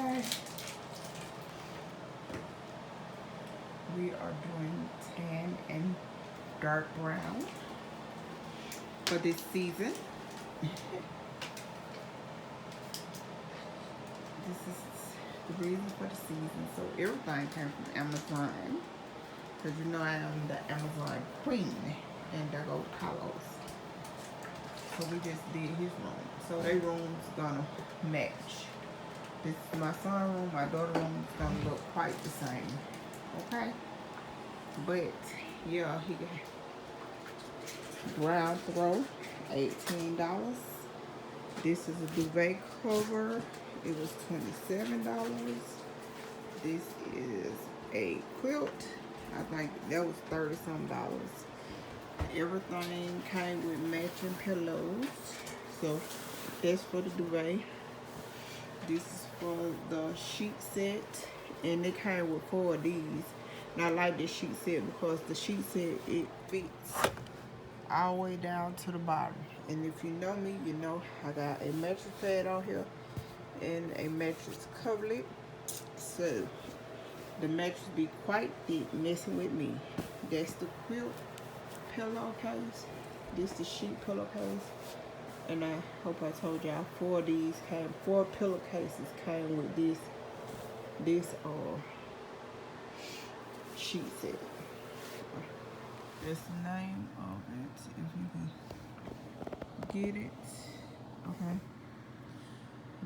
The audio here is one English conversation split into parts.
Okay. We are doing tan and dark brown for this season. This is the reason for the season. So everything came from Amazon. Because you know I am the Amazon queen. And there goes Carlos. So we just did his room. So their room's gonna match. This is my son room, my daughter room is gonna look quite the same. Okay? But yeah, he got brown throw, $18. This is a duvet cover. It was $27. This is a quilt. I think that was $30-something. Everything came with matching pillows. So that's for the duvet. This is for the sheet set. And it came with 4 of these. And I like this sheet set because the sheet set, it fits all the way down to the bottom. And if you know me, you know I got a mattress pad on here and a mattress coverlet. So the mattress be quite thick messing with me. That's the quilt pillowcase. This the sheet pillowcase. And I hope I told y'all 4 of these came, 4 pillowcases came with this sheet set. That's the name of it, if you can get it. Okay.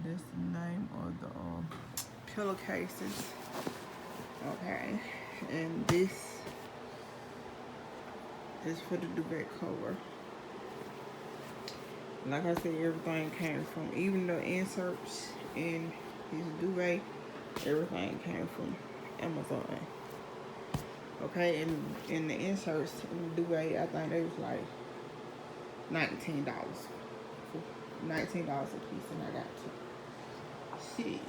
That's the name of the pillowcases. Okay. And this is for the duvet cover. Like I said, everything came from, even the inserts in his duvet, everything came from Amazon. Okay, and in the inserts in the duvet, I think they was like $19. $19 a piece, and I got to see.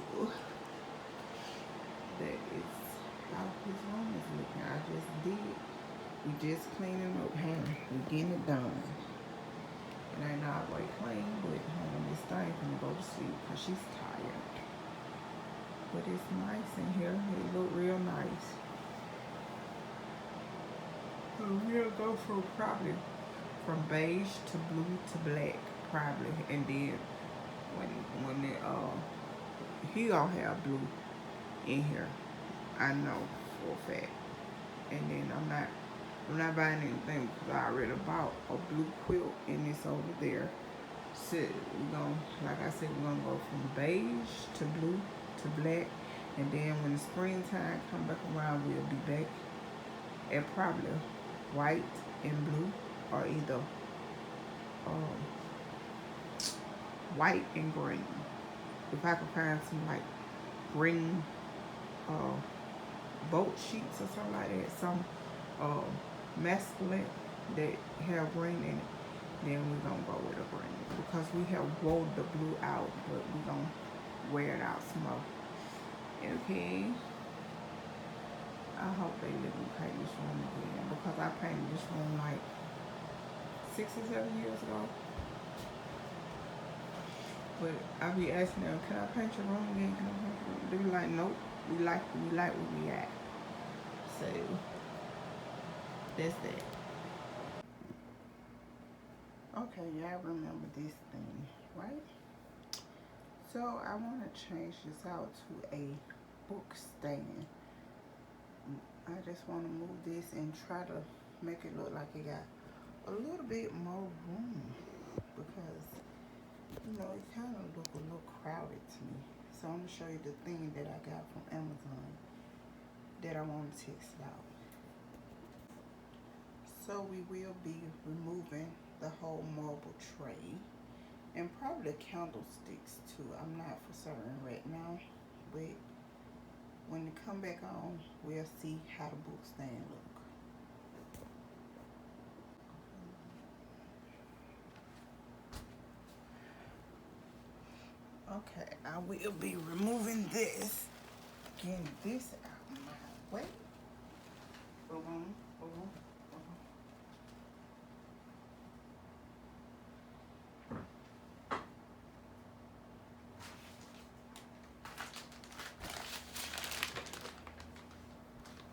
That is how his room is looking. I just did. We just cleaning up, honey. We getting it done. It ain't always clean, but this thing gonna go to sleep because she's tired. But it's nice in here. It look real nice. So we'll go from probably from beige to blue to black, probably, and then when it he gonna have blue in here, I know for a fact. And then I'm not buying anything because I already bought a blue quilt and it's over there. So we're gonna, like I said, we're gonna go from beige to blue to black, and then when the springtime come back around, we'll be back at probably white and blue, or either white and green. If I could find some like green boat sheets or something like that, some masculine that have green in it, then we're gonna go with a green because we have wore the blue out, but we're gonna wear it out some more. Okay. I hope they let me paint this room again because I painted this room like 6 or 7 years ago. But I be asking them, can I paint your room again? Can I paint your room? They be like, nope. We like where we at. So that's that. Okay, y'all remember this thing, right? So I want to change this out to a book stand. I just want to move this and try to make it look like it got a little bit more room because, you know, it kind of look a little crowded to me. So I'm going to show you the thing that I got from Amazon that I want to test out. So we will be removing the whole marble tray and probably the candlesticks too. I'm not for certain right now, but when it come back on, we'll see how the book stand look. Okay, I will be removing this. Getting this out of my way.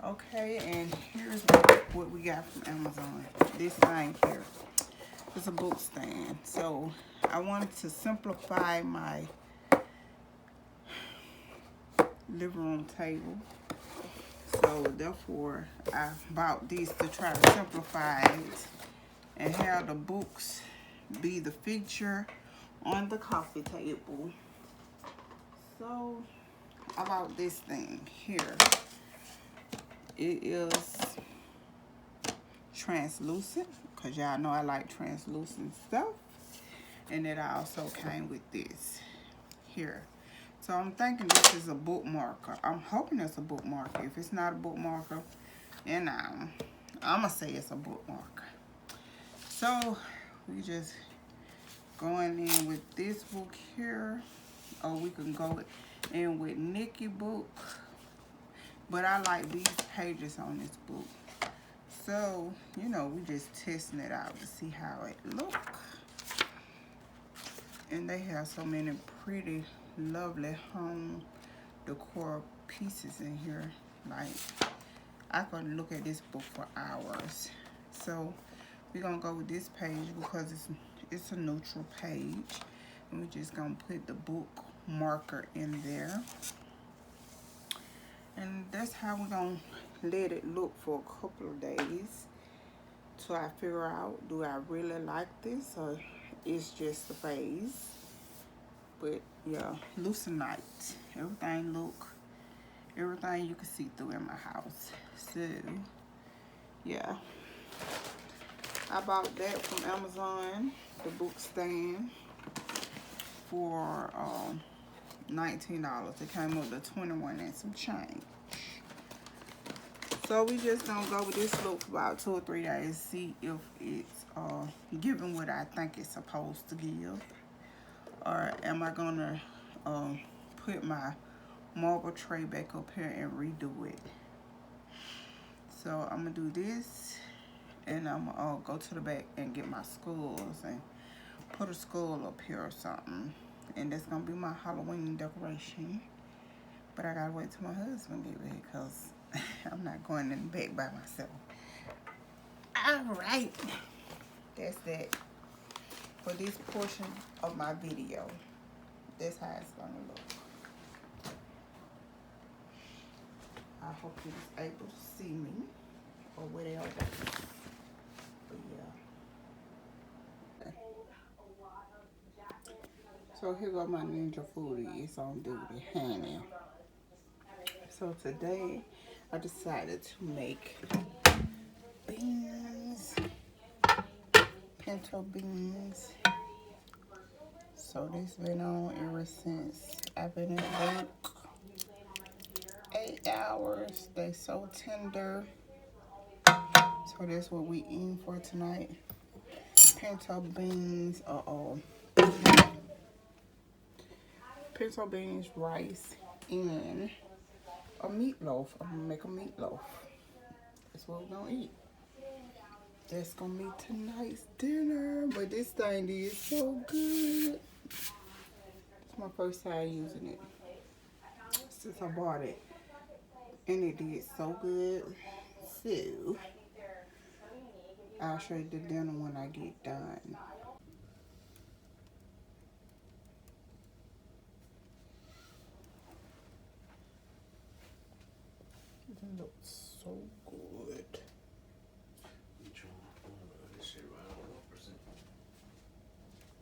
Okay, and here's what we got from Amazon. This thing here. It's a book stand. So I wanted to simplify my living room table. So therefore I bought these to try to simplify it and have the books be the feature on the coffee table. So I bought this thing here. It is translucent, because y'all know I like translucent stuff. And it also came with this here. So I'm thinking this is a bookmarker. I'm hoping it's a bookmarker. If it's not a bookmarker, then I'm gonna say it's a bookmarker. So we just going in with this book here, or we can go in with Nikki book. But I like these pages on this book. So, you know, we just testing it out to see how it look. And they have so many pretty, lovely home decor pieces in here. Like, I could look at this book for hours. So, we're gonna go with this page because it's a neutral page. And we're just gonna put the book marker in there. And that's how we're gonna let it look for a couple of days till I figure out, do I really like this or it's just a phase. But yeah, Lucenite, everything you can see through in my house. So yeah, I bought that from Amazon, the book stand, for $19. It came up to 21 and some change. So we just gonna go with this look for about 2 or 3 days, see if it's giving what I think it's supposed to give, or am I gonna put my marble tray back up here and redo it. So I'm gonna do this, and I'm gonna go to the back and get my skulls and put a skull up here or something, and that's gonna be my Halloween decoration. But I gotta wait till my husband get here because I'm not going in the back by myself. Alright, that's that for this portion of my video. That's how it's gonna look. I hope you was able to see me or whatever. But yeah. So here go my ninja foodie. It's on duty, honey. So today I decided to make beans, pinto beans. So this been on ever since I've been at work. 8 hours. They so tender. So that's what we eating for tonight. Pinto beans, pinto beans, rice, and a meatloaf. I'm gonna make a meatloaf. That's what we're gonna eat. That's gonna be tonight's dinner. But this thing is so good. It's my first time using it since I bought it, and it did so good. So I'll show you the dinner when I get done. It looks so good.